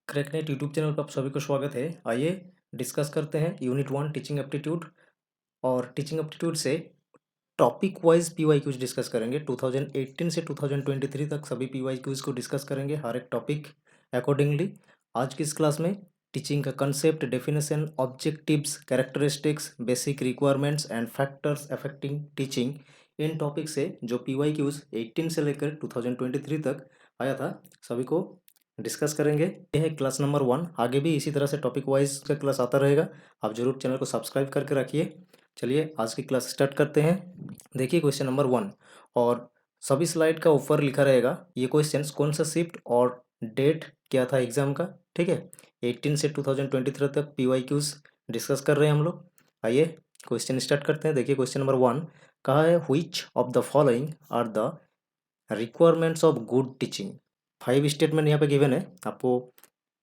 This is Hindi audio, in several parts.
क्रैकनेट यूट्यूब चैनल पर आप सभी को स्वागत है। आइए डिस्कस करते हैं यूनिट 1 टीचिंग एप्टीट्यूड। और टीचिंग एप्टीट्यूड से टॉपिक वाइज पीवाईक्यूज डिस्कस करेंगे। 2018 से 2023 तक सभी पीवाईक्यूज को डिस्कस करेंगे, हर एक टॉपिक अकॉर्डिंगली। आज की इस क्लास में टीचिंग का concept, definition, objectives, characteristics, basic requirements and factors affecting teaching, in topic से जो पीवाईक्यूज 18 से लेकर 2023 तक आया था सभी को डिस्कस करेंगे। यह है क्लास नंबर 1। आगे भी इसी तरह से टॉपिक वाइज का क्लास आता रहेगा। आप जरूर चैनल को सब्सक्राइब करके रखिए। चलिए आज की क्लास स्टार्ट करते हैं। देखिए क्वेश्चन नंबर 1, और सभी स्लाइड का ऊपर लिखा रहेगा ये क्वेश्चन कौन सा शिफ्ट और डेट क्या था एग्जाम का। ठीक है, 18 से 2023 तक पीवाईक्यूज डिस्कस कर रहे हैं हम लोग। आइए क्वेश्चन स्टार्ट करते हैं। देखिए क्वेश्चन नंबर 1 कहा है, which of the following are the requirements of good teaching. 5 statement यहाँ पे गिवन है, आपको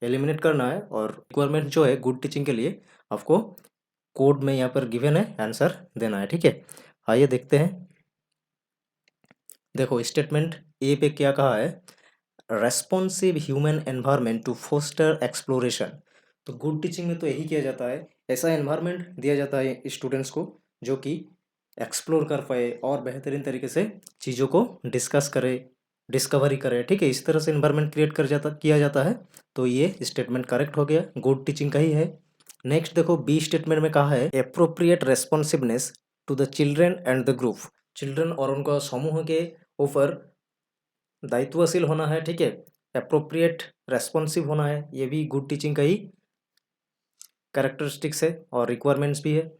एलिमिनेट करना है। और रिक्वायरमेंट जो है गुड टीचिंग के लिए आपको कोड में यहाँ पर गिवन है, आंसर देना है। ठीक है, आइए देखते हैं। देखो स्टेटमेंट ए पे क्या कहा है, responsive human environment to foster exploration. तो गुड टीचिंग में तो यही किया जाता है, ऐसा एनवायरनमेंट दिया जाता है स्टूडेंट्स को जो कि एक्सप्लोर कर पाए और बेहतरीन तरीके से चीज़ों को डिस्कस करे, डिस्कवरी करे। ठीक है, इस तरह से एनवायरनमेंट क्रिएट किया जाता है। तो ये स्टेटमेंट करेक्ट हो गया, गुड टीचिंग का ही है। नेक्स्ट देखो बी स्टेटमेंट में कहा है, appropriate responsiveness to the children and the group. Children और उनका समूह के ऊपर दायित्वशील होना है। ठीक है, अप्रोप्रिएट रेस्पॉन्सिव होना है, ये भी गुड टीचिंग का ही कैरेक्टरिस्टिक्स है और रिक्वायरमेंट्स भी है।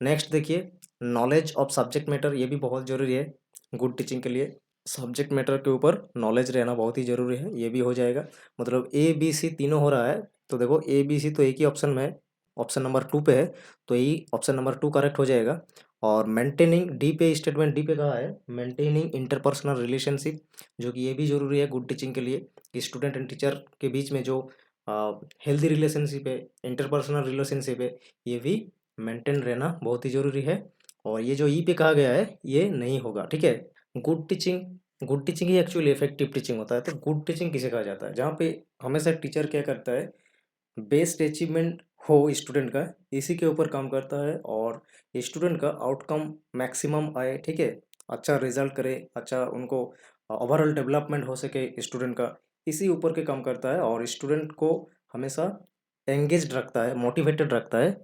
नेक्स्ट देखिए नॉलेज ऑफ सब्जेक्ट मैटर, ये भी बहुत ज़रूरी है गुड टीचिंग के लिए। सब्जेक्ट मैटर के ऊपर नॉलेज रहना बहुत ही ज़रूरी है, ये भी हो जाएगा। मतलब ए बी सी तीनों हो रहा है। तो देखो ए बी सी तो एक ही ऑप्शन में है, ऑप्शन नंबर 2 पे है, तो यही ऑप्शन नंबर 2 करेक्ट हो जाएगा। और मेंटेनिंग डी पे, स्टेटमेंट डी पे कहा है मेंटेनिंग इंटरपर्सनल रिलेशनशिप, जो कि ये भी ज़रूरी है गुड टीचिंग के लिए कि स्टूडेंट एंड टीचर के बीच में जो हेल्दी रिलेशनशिप है, इंटरपर्सनल रिलेशनशिप है, ये भी मेंटेन रहना बहुत ही ज़रूरी है। और ये जो ई पे कहा गया है ये नहीं होगा। ठीक है, गुड टीचिंग ही एक्चुअली इफेक्टिव टीचिंग होता है। तो गुड टीचिंग किसे कहा जाता है, जहाँ पे हमेशा टीचर क्या करता है, बेस्ट अचीवमेंट हो स्टूडेंट का, इसी के ऊपर काम करता है और स्टूडेंट का आउटकम मैक्सिमम आए। ठीक है, अच्छा रिजल्ट करे, अच्छा उनको ओवरऑल डेवलपमेंट हो सके स्टूडेंट का, इसी ऊपर के काम करता है। और स्टूडेंट को हमेशा एंगेज्ड रखता है, मोटिवेटेड रखता है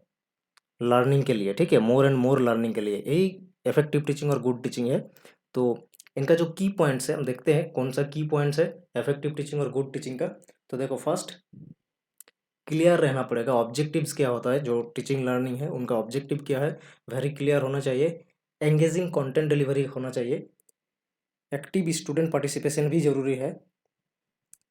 लर्निंग के लिए। ठीक है, मोर एंड मोर लर्निंग के लिए, यही इफेक्टिव टीचिंग और गुड टीचिंग है। तो इनका जो की पॉइंट्स है हम देखते हैं कौन सा की पॉइंट्स है इफेक्टिव टीचिंग और गुड टीचिंग का। तो देखो फर्स्ट, क्लियर रहना पड़ेगा। ऑब्जेक्टिव्स क्या होता है, जो टीचिंग लर्निंग है उनका ऑब्जेक्टिव क्या है, वेरी क्लियर होना चाहिए। एंगेजिंग कंटेंट डिलीवरी होना चाहिए। एक्टिव स्टूडेंट पार्टिसिपेशन भी जरूरी है।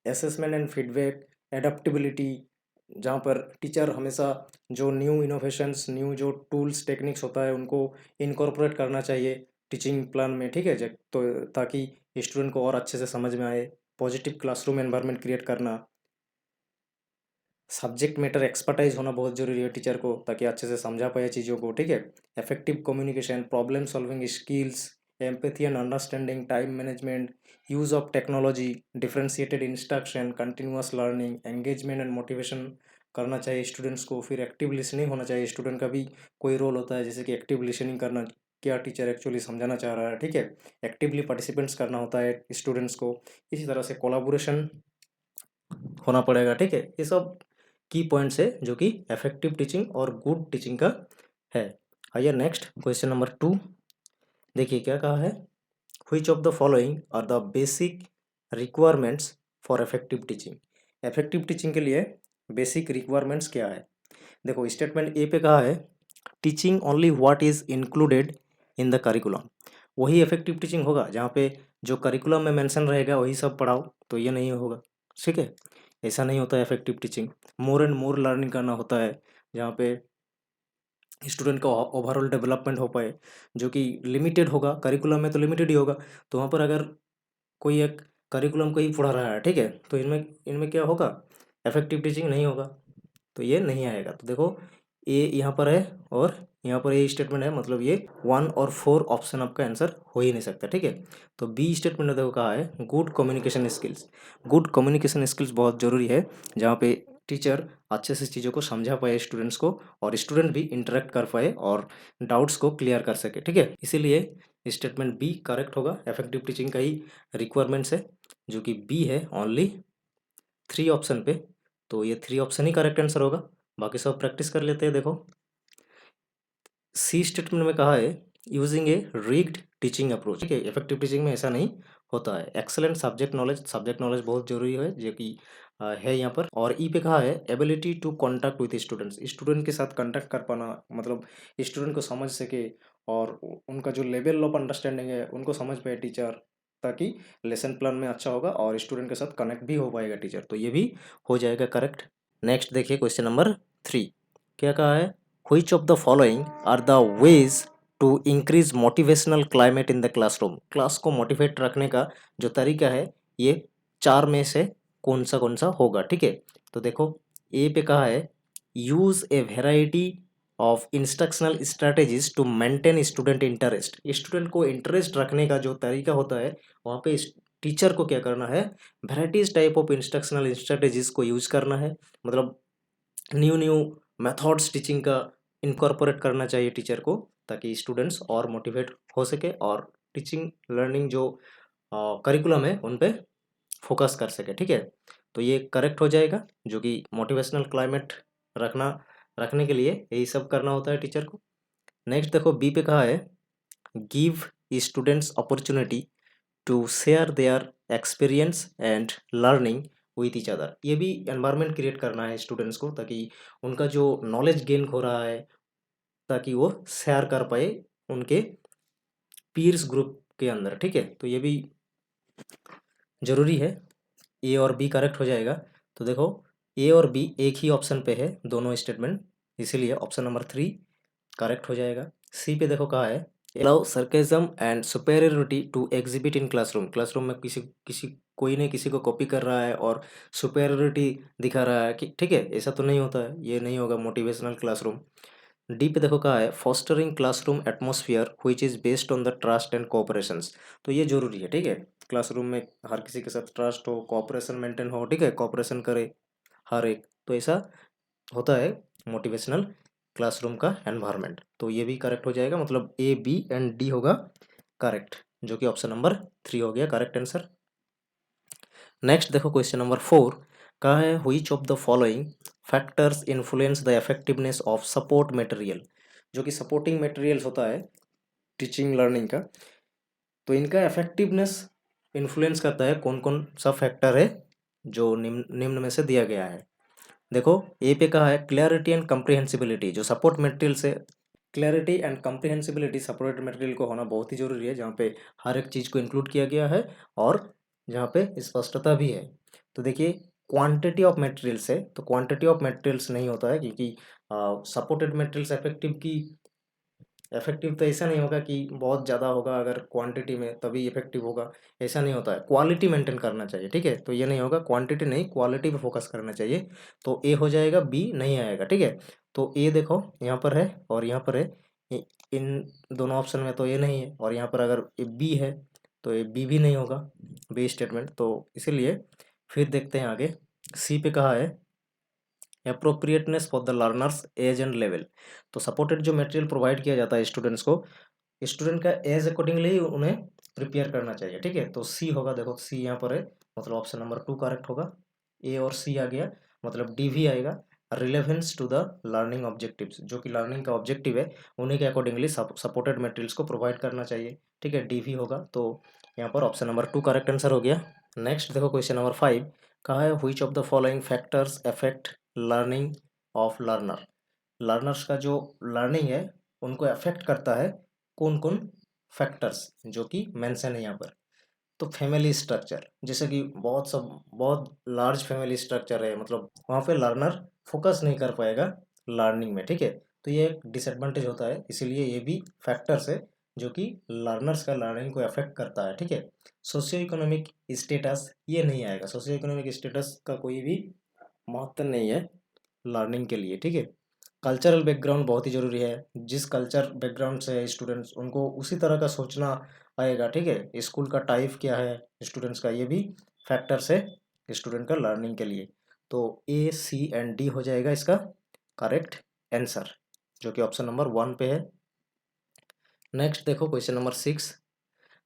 असेसमेंट एंड फीडबैक, एडेप्टेबिलिटी, जहाँ पर टीचर हमेशा जो न्यू इनोवेशंस, न्यू जो टूल्स टेक्निक्स होता है उनको इनकॉर्पोरेट करना चाहिए टीचिंग प्लान में। ठीक है, तो ताकि स्टूडेंट को और अच्छे से समझ में आए। पॉजिटिव क्लासरूम एनवायरनमेंट क्रिएट करना। सब्जेक्ट मैटर एक्सपर्टाइज होना बहुत ज़रूरी है टीचर को, ताकि अच्छे से समझा पाए चीज़ों को। ठीक है, effective communication, problem solving skills, empathy and understanding, time management, use of technology, differentiated instruction, continuous learning, engagement and motivation करना चाहिए स्टूडेंट्स को। फिर एक्टिव लिसनिंग होना चाहिए, स्टूडेंट का भी कोई रोल होता है, जैसे कि एक्टिव लिसनिंग करना, क्या टीचर एक्चुअली समझाना चाह रहा है। ठीक है, एक्टिवली पार्टिसिपेंट्स करना होता है स्टूडेंट्स को। इसी तरह से कोलाबोरेशन होना पड़ेगा। ठीक है, ये सब की पॉइंट्स है जो कि इफेक्टिव टीचिंग और गुड टीचिंग का है। आइए नेक्स्ट क्वेश्चन नंबर 2, देखिए क्या कहा है, which of the following are the basic requirements for effective teaching. Effective teaching के लिए बेसिक रिक्वायरमेंट्स क्या है। देखो स्टेटमेंट ए पे कहा है, teaching only what is included in the curriculum. वही इफेक्टिव टीचिंग होगा जहाँ पे जो करिकुलम में मेंशन रहेगा वही सब पढ़ाओ, तो ये नहीं होगा। ठीक है, ऐसा नहीं होता है effective teaching. More and more learning करना होता है, जहाँ पे स्टूडेंट का ओवरऑल डेवलपमेंट हो पाए, जो कि लिमिटेड होगा। करिकुलम में तो लिमिटेड ही होगा, तो वहाँ पर अगर कोई एक करिकुलम को ही पढ़ा रहा है, ठीक है, तो इनमें इनमें क्या होगा, इफेक्टिव टीचिंग नहीं होगा, तो ये नहीं आएगा। तो देखो ए यहाँ पर है और यहाँ पर ए स्टेटमेंट है, मतलब ये 1 और 4 ऑप्शन आपका आंसर हो ही नहीं सकता। ठीक है, तो बी स्टेटमेंट ने देखो कहा है good communication skills. Good communication skills बहुत ज़रूरी है, जहाँ पे टीचर अच्छे से चीज़ों को समझा पाए स्टूडेंट्स को, और स्टूडेंट भी इंटरेक्ट कर पाए और डाउट्स को क्लियर कर सके, ठीक है। इसीलिए स्टेटमेंट बी करेक्ट होगा। इफेक्टिव टीचिंग का ही रिक्वायरमेंट्स है, जो कि बी है ओनली 3 ऑप्शन पे। तो ये 3 ऑप्शन ही करेक्ट आंसर होगा। बाकी सब प्रैक्टिस कर लेते हैं। देखो सी स्टेटमेंट में कहा है यूजिंग ए रिग्ड टीचिंग अप्रोच, ठीक है। इफेक्टिव टीचिंग में ऐसा नहीं होता है। एक्सेलेंट सब्जेक्ट नॉलेज बहुत जरूरी है, जो कि है यहाँ पर। और ई पे कहा है ability to contact with students, student के साथ कॉन्टैक्ट कर पाना, मतलब स्टूडेंट को समझ सके और उनका जो लेवल ऑफ अंडरस्टैंडिंग है उनको समझ पाए टीचर, ताकि लेसन प्लान में अच्छा होगा और स्टूडेंट के साथ कनेक्ट भी हो पाएगा टीचर। तो ये भी हो जाएगा करेक्ट। नेक्स्ट देखिए क्वेश्चन नंबर 3 क्या कहा है, which of the following are the ways to increase motivational climate in the classroom। Class को मोटिवेट रखने का जो तरीका है, ये 4 में से कौन सा होगा, ठीक है। तो देखो ए पे कहा है use a variety of instructional strategies to maintain student interest. Student को इंटरेस्ट रखने का जो तरीका होता है, वहाँ पे टीचर को क्या करना है, varieties type of instructional strategies को यूज करना है। मतलब न्यू मेथड्स टीचिंग का इनकॉर्पोरेट करना चाहिए टीचर को, ताकि स्टूडेंट्स और मोटिवेट हो सके और टीचिंग लर्निंग जो करिकुलम है उन पे फोकस कर सके, ठीक है। तो ये करेक्ट हो जाएगा, जो कि मोटिवेशनल क्लाइमेट रखने के लिए यही सब करना होता है टीचर को। नेक्स्ट देखो बी पे कहा है give students opportunity to share their experience and learning with each other. ये भी एनवायरनमेंट क्रिएट करना है स्टूडेंट्स को, ताकि उनका जो नॉलेज गेन हो रहा है, ताकि वो शेयर कर पाए उनके पीयर्स ग्रुप के अंदर, ठीक है। तो ये भी जरूरी है। ए और बी करेक्ट हो जाएगा। तो देखो ए और बी एक ही ऑप्शन पे है दोनों स्टेटमेंट, इसीलिए ऑप्शन नंबर 3 करेक्ट हो जाएगा। सी पे देखो कहा है allow sarcasm and superiority to exhibit in classroom. Classroom में किसी किसी कोई ने किसी को कॉपी कर रहा है और सुपेरियोरिटी दिखा रहा है कि, ठीक है, ऐसा तो नहीं होता है, ये नहीं होगा मोटिवेशनल क्लासरूम। डी पे देखो कहा है fostering classroom atmosphere which is based on the trust and cooperations. तो ये जरूरी है, ठीक है। क्लासरूम में हर किसी के साथ ट्रस्ट हो, कोऑपरेशन मेंटेन हो, ठीक है, कोऑपरेशन करे हर एक, तो ऐसा होता है मोटिवेशनल क्लासरूम का एनवायरनमेंट। तो ये भी करेक्ट हो जाएगा, मतलब ए बी एंड डी होगा करेक्ट, जो कि ऑप्शन नंबर 3 हो गया करेक्ट आंसर। नेक्स्ट देखो क्वेश्चन नंबर 4 कहा है which of the following factors influence the effectiveness of support material. जो कि सपोर्टिंग मटेरियल्स होता है टीचिंग लर्निंग का, तो इनका इफेक्टिवनेस इन्फ्लुएंस करता है कौन कौन सा फैक्टर है, जो निम्न में से दिया गया है। देखो ए पे कहा है क्लैरिटी एंड कम्प्रिहेंसिबिलिटी। जो सपोर्ट मटेरियल से clarity and comprehensibility support material को होना बहुत ही जरूरी है, जहाँ पे हर एक चीज़ को इंक्लूड किया गया है और जहाँ पे स्पष्टता भी है। तो देखिए क्वांटिटी ऑफ मटेरियल्स है, तो क्वांटिटी ऑफ मटेरियल्स नहीं होता है, क्योंकि सपोर्टेड मटेरियल्स इफेक्टिव तो ऐसा नहीं होगा कि बहुत ज़्यादा होगा, अगर क्वांटिटी में तभी इफेक्टिव होगा, ऐसा नहीं होता है। क्वालिटी मेंटेन करना चाहिए, ठीक है। तो ये नहीं होगा, क्वांटिटी नहीं क्वालिटी पे फोकस करना चाहिए। तो ए हो जाएगा, बी नहीं आएगा, ठीक है। तो ए देखो यहाँ पर है और यहाँ पर है, इन दोनों ऑप्शन में तो ए नहीं है, और यहाँ पर अगर बी है तो ये बी भी नहीं होगा, बी स्टेटमेंट। तो इसीलिए फिर देखते हैं आगे। सी पे कहा है appropriateness for the learners age and level. तो सपोर्टेड जो मटेरियल प्रोवाइड किया जाता है स्टूडेंट्स को, स्टूडेंट का एज अकॉर्डिंगली उन्हें प्रिपेयर करना चाहिए, ठीक है। तो सी होगा, देखो सी यहाँ पर है, मतलब ऑप्शन नंबर 2 करेक्ट होगा। ए और सी आ गया, मतलब डी भी आएगा। Relevance to the learning objectives, जो कि लर्निंग का ऑब्जेक्टिव है उन्हीं के अकॉर्डिंगली सपोर्टेड मटेरियल्स को प्रोवाइड करना चाहिए, ठीक है। डी भी होगा, तो यहाँ पर ऑप्शन नंबर 2 करेक्ट आंसर हो गया। नेक्स्ट देखो क्वेश्चन नंबर 5 कहा है which of the following factors affect learning of learner. Learners का जो लर्निंग है उनको अफेक्ट करता है कौन कौन फैक्टर्स, जो कि मेंशन है यहाँ पर। तो फैमिली स्ट्रक्चर, जैसे कि बहुत लार्ज फैमिली स्ट्रक्चर है, मतलब वहाँ पे लर्नर फोकस नहीं कर पाएगा लर्निंग में, ठीक है। तो ये एक डिसएडवांटेज होता है, इसीलिए ये भी फैक्टर्स है जो कि लर्नर्स का लर्निंग को अफेक्ट करता है, ठीक है। सोशियो इकोनॉमिक स्टेटस ये नहीं आएगा, सोशियो इकोनॉमिक स्टेटस का कोई भी महत्व नहीं है लर्निंग के लिए, ठीक है। कल्चरल बैकग्राउंड बहुत ही ज़रूरी है, जिस कल्चर बैकग्राउंड से है स्टूडेंट्स उनको उसी तरह का सोचना आएगा, ठीक है। स्कूल का टाइप क्या है स्टूडेंट्स का, ये भी फैक्टर्स है स्टूडेंट का लर्निंग के लिए। तो ए, सी एंड डी हो जाएगा इसका करेक्ट आंसर, जो कि ऑप्शन नंबर 1 पे है। नेक्स्ट देखो question number 6,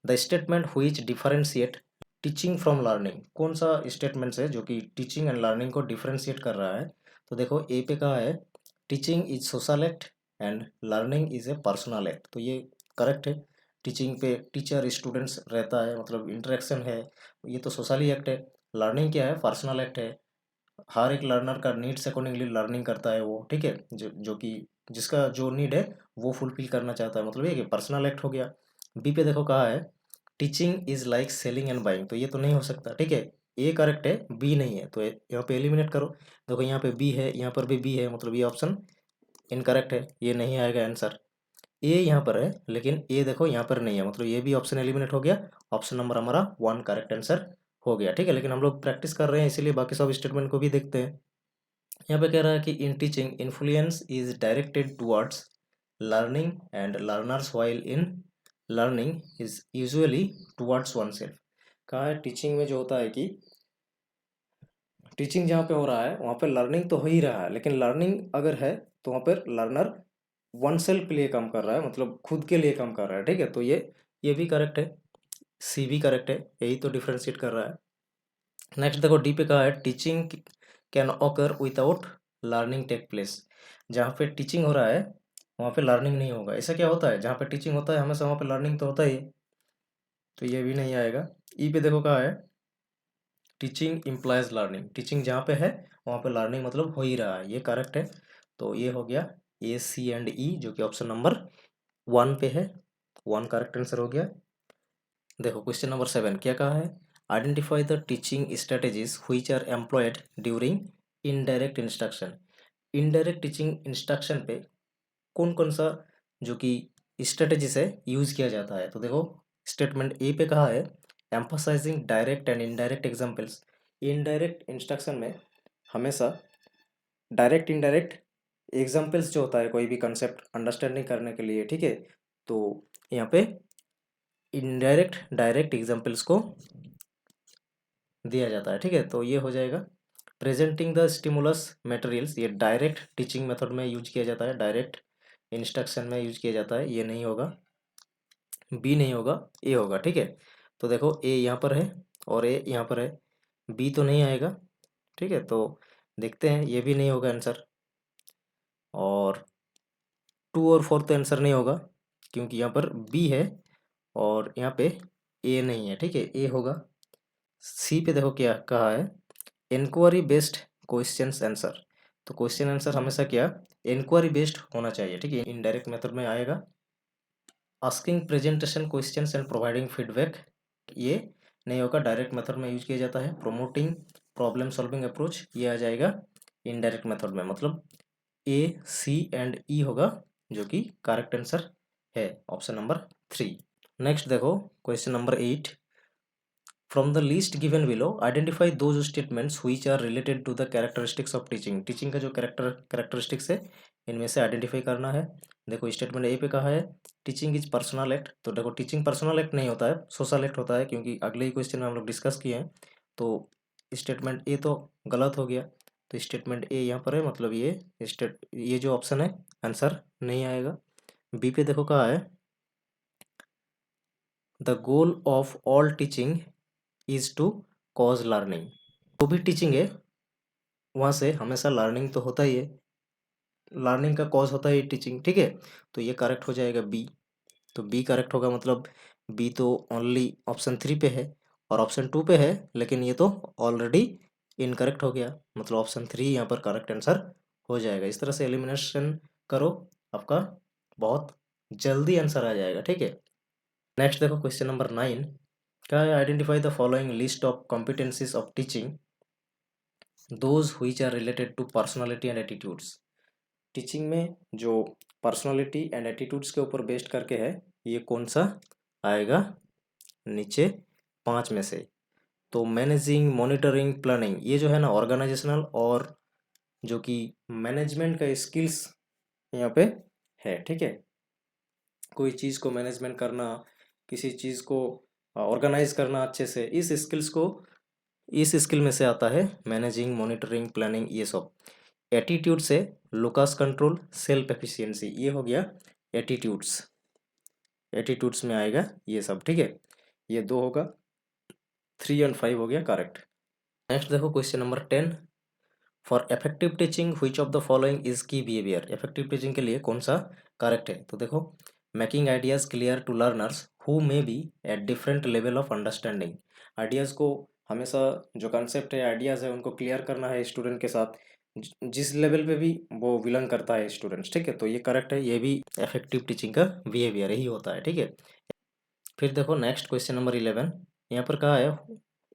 the statement which differentiate teaching from learning. कौन सा स्टेटमेंट है जो कि टीचिंग एंड लर्निंग को डिफरेंशिएट कर रहा है? तो देखो ए पे कहा है teaching is social act and learning is a personal act, तो ये करेक्ट है। टीचिंग पे टीचर स्टूडेंट्स रहता है, मतलब इंटरेक्शन है, ये तो सोशली एक्ट है। लर्निंग क्या है? पर्सनल एक्ट है। हर एक लर्नर का नीड्स अकॉर्डिंगली लर्निंग करता है वो, ठीक है, जो कि जिसका जो नीड है वो फुलफिल करना चाहता है, मतलब ये कि पर्सनल एक्ट हो गया। बी पे देखो कहा है teaching is like selling and buying, तो ये तो नहीं हो सकता, ठीक है। ए करेक्ट है, बी नहीं है, तो यहाँ पे एलिमिनेट करो। देखो यहाँ पे बी है, यहाँ पर भी बी है, मतलब ये ऑप्शन इनकरेक्ट है, ये नहीं आएगा आंसर। ए यहाँ पर है लेकिन ए देखो यहाँ पर नहीं है, मतलब ये भी ऑप्शन एलिमिनेट हो गया। ऑप्शन नंबर हमारा 1 करेक्ट आंसर हो गया, ठीक है। लेकिन हम लोग प्रैक्टिस कर रहे हैं इसीलिए बाकी सब स्टेटमेंट को भी देखते हैं। यहाँ पे कह रहा है कि in teaching influence is directed towards learning and learners while in learning is usually towards one self. कहा है टीचिंग में जो होता है कि टीचिंग जहाँ पे हो रहा है वहाँ पे लर्निंग तो हो ही रहा है, लेकिन लर्निंग अगर है तो वहाँ पर लर्नर वन सेल्फ के लिए काम कर रहा है, मतलब खुद के लिए काम कर रहा है, ठीक है। तो ये भी करेक्ट है, सी भी करेक्ट है, यही तो डिफ्रेंशिएट कर रहा है। नेक्स्ट देखो डी पे कहा है teaching can occur without learning take place. जहाँ पे टीचिंग हो रहा है वहाँ पे लर्निंग नहीं होगा। ऐसा क्या होता है? जहाँ पे टीचिंग होता है हमेशा वहाँ पे लर्निंग तो होता ही है, तो ये भी नहीं आएगा। ई पे देखो कहा है टीचिंग इम्प्लाइज लर्निंग। टीचिंग जहाँ पे है वहाँ पे लर्निंग मतलब हो ही रहा है, ये करेक्ट है। तो ये हो गया ए, सी एंड ई, जो कि ऑप्शन नंबर 1 पे है। 1 करेक्ट आंसर हो गया। देखो क्वेश्चन नंबर 7 क्या कहा है identify the teaching strategies which are employed during indirect instruction. Indirect teaching instruction पे कौन कौन सा जो कि स्ट्रेटेजी से यूज किया जाता है? तो देखो स्टेटमेंट ए पे कहा है emphasising direct and indirect examples. Indirect instruction में हमेशा डायरेक्ट इनडायरेक्ट एग्जांपल्स जो होता है कोई भी कंसेप्ट अंडरस्टैंडिंग करने के लिए, ठीक है, तो यहाँ पे इनडायरेक्ट डायरेक्ट एग्जांपल्स को दिया जाता है, ठीक है। तो ये हो जाएगा प्रेजेंटिंग द स्टिमुलस मटेरियल्स, ये डायरेक्ट टीचिंग मेथड में यूज किया जाता है, डायरेक्ट इंस्ट्रक्शन में यूज किया जाता है, ये नहीं होगा, बी नहीं होगा, ए होगा, ठीक है। तो देखो ए यहाँ पर है और ए यहाँ पर है, बी तो नहीं आएगा, ठीक है। तो देखते हैं, ये भी नहीं होगा आंसर, और 2 और 4 तो आंसर नहीं होगा क्योंकि यहाँ पर बी है और यहाँ पे ए नहीं है, ठीक है, ए होगा। सी पे देखो क्या कहा है इंक्वायरी बेस्ड क्वेश्चंस आंसर। तो क्वेश्चन आंसर हमेशा क्या इंक्वायरी बेस्ड होना चाहिए, ठीक है, इनडायरेक्ट मेथड में आएगा। Asking presentation questions and providing feedback, ये नहीं होगा, डायरेक्ट मेथड में यूज किया जाता है। प्रोमोटिंग प्रॉब्लम सॉल्विंग अप्रोच, ये आ जाएगा इनडायरेक्ट मेथड में, मतलब ए, सी एंड ई होगा, जो कि करेक्ट आंसर है ऑप्शन नंबर 3। नेक्स्ट देखो question number 8, from the list given below identify those statements which are related to the characteristics of teaching. Teaching का जो कैरेक्टरिस्टिक्स है इनमें से आइडेंटिफाई करना है। देखो स्टेटमेंट ए पे कहा है टीचिंग इज पर्सनल एक्ट, तो देखो टीचिंग पर्सनल एक्ट नहीं होता है, सोशल एक्ट होता है, क्योंकि अगले ही क्वेश्चन में हम लोग डिस्कस किए हैं। तो स्टेटमेंट ए तो गलत हो गया, तो स्टेटमेंट ए यहाँ पर है, मतलब ये जो ऑप्शन है आंसर नहीं आएगा। बी पे देखो कहा है the goal of all teaching is to cause learning. जो भी टीचिंग है वहाँ से हमेशा लर्निंग तो होता ही है, लर्निंग का कॉज होता है टीचिंग, ठीक है। तो ये करेक्ट हो जाएगा बी, तो बी करेक्ट होगा, मतलब बी तो ओनली ऑप्शन 3 पे है और ऑप्शन 2 पे है, लेकिन ये तो ऑलरेडी इनकरेक्ट हो गया, मतलब ऑप्शन 3 यहाँ पर करेक्ट आंसर हो जाएगा। इस तरह से एलिमिनेशन करो, आपका बहुत जल्दी आंसर आ जाएगा, ठीक है। नेक्स्ट देखो क्वेश्चन नंबर 9 क्या है identify the following list of competencies of teaching those which are related to personality and attitudes. Teaching में जो पर्सनालिटी एंड एटीट्यूड्स के ऊपर बेस्ड करके है, ये कौन सा आएगा नीचे 5 में से? तो मैनेजिंग, मॉनिटरिंग, प्लानिंग, ये जो है ना ऑर्गेनाइजेशनल और जो कि मैनेजमेंट का स्किल्स यहाँ पे है, ठीक है। कोई चीज़ को मैनेजमेंट करना, किसी चीज़ को ऑर्गेनाइज करना अच्छे से, इस स्किल्स को इस स्किल में से आता है मैनेजिंग, मॉनिटरिंग, प्लानिंग, ये सब। एटीट्यूड से लुकास कंट्रोल, सेल्फ एफिशिएंसी, ये हो गया एटीट्यूड्स। एटीट्यूड्स में आएगा ये सब, ठीक है। ये दो होगा, 3 और 5 हो गया करेक्ट। नेक्स्ट देखो question number 10, for effective teaching which of the following is key behaviour. Effective teaching के लिए कौन सा करेक्ट है? तो देखो, making ideas clear to learners who may be at different level of understanding. Ideas को हमेशा, जो कंसेप्ट है, आइडियाज़ है, उनको क्लियर करना है स्टूडेंट के साथ, जिस लेवल पे भी वो बिलोंग करता है स्टूडेंट्स, ठीक है। तो ये करेक्ट है, ये भी इफेक्टिव टीचिंग का बिहेवियर ही होता है, ठीक है। फिर देखो नेक्स्ट क्वेश्चन नंबर 11, यहाँ पर कहा है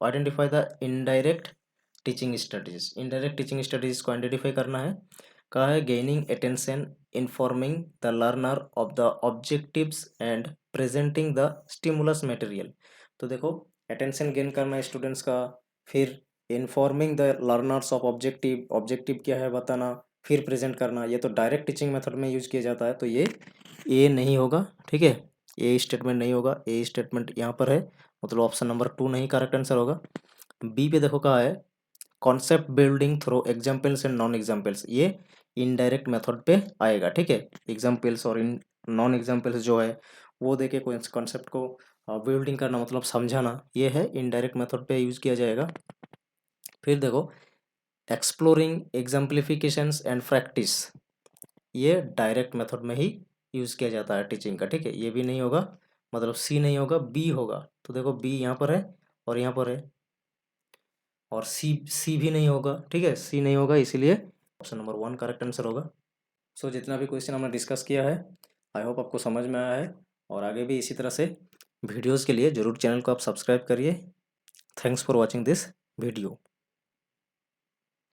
identify the indirect teaching strategies. Indirect teaching strategies को आइडेंटिफाई करना है। कहा है gaining attention, informing the learner of the objectives and presenting the stimulus material. तो देखो, अटेंशन गेन करना है स्टूडेंट्स का, फिर informing the learners of objective, objective क्या है बताना, फिर प्रेजेंट करना। ये तो डायरेक्ट टीचिंग मेथड में यूज किया जाता है, तो ये ए नहीं होगा, ठीक है। ए स्टेटमेंट नहीं होगा, ए स्टेटमेंट यहाँ पर है, मतलब ऑप्शन नंबर 2 नहीं करेक्ट आंसर होगा। बी पे देखो कहा है concept building through examples and non examples, ये इनडायरेक्ट मेथड पे आएगा, ठीक है। एग्जाम्पल्स और इन नॉन एग्जाम्पल्स जो है वो देके कोई कॉन्सेप्ट को बिल्डिंग करना, मतलब समझाना, ये है इनडायरेक्ट मेथड पे यूज किया जाएगा। फिर देखो एक्सप्लोरिंग एग्जाम्पलिफिकेशंस एंड प्रैक्टिस, ये डायरेक्ट मेथड में ही यूज किया जाता है टीचिंग का, ठीक है। ये भी नहीं होगा, मतलब सी नहीं होगा, बी होगा। तो देखो बी यहाँ पर है और यहाँ पर है, और सी भी नहीं होगा, ठीक है। सी नहीं होगा, इसीलिए ऑप्शन नंबर 1 करेक्ट आंसर होगा। सो जितना भी क्वेश्चन हमने डिस्कस किया है, आई होप आपको समझ में आया है, और आगे भी इसी तरह से वीडियोज़ के लिए ज़रूर चैनल को आप सब्सक्राइब करिए। Thanks for watching this video.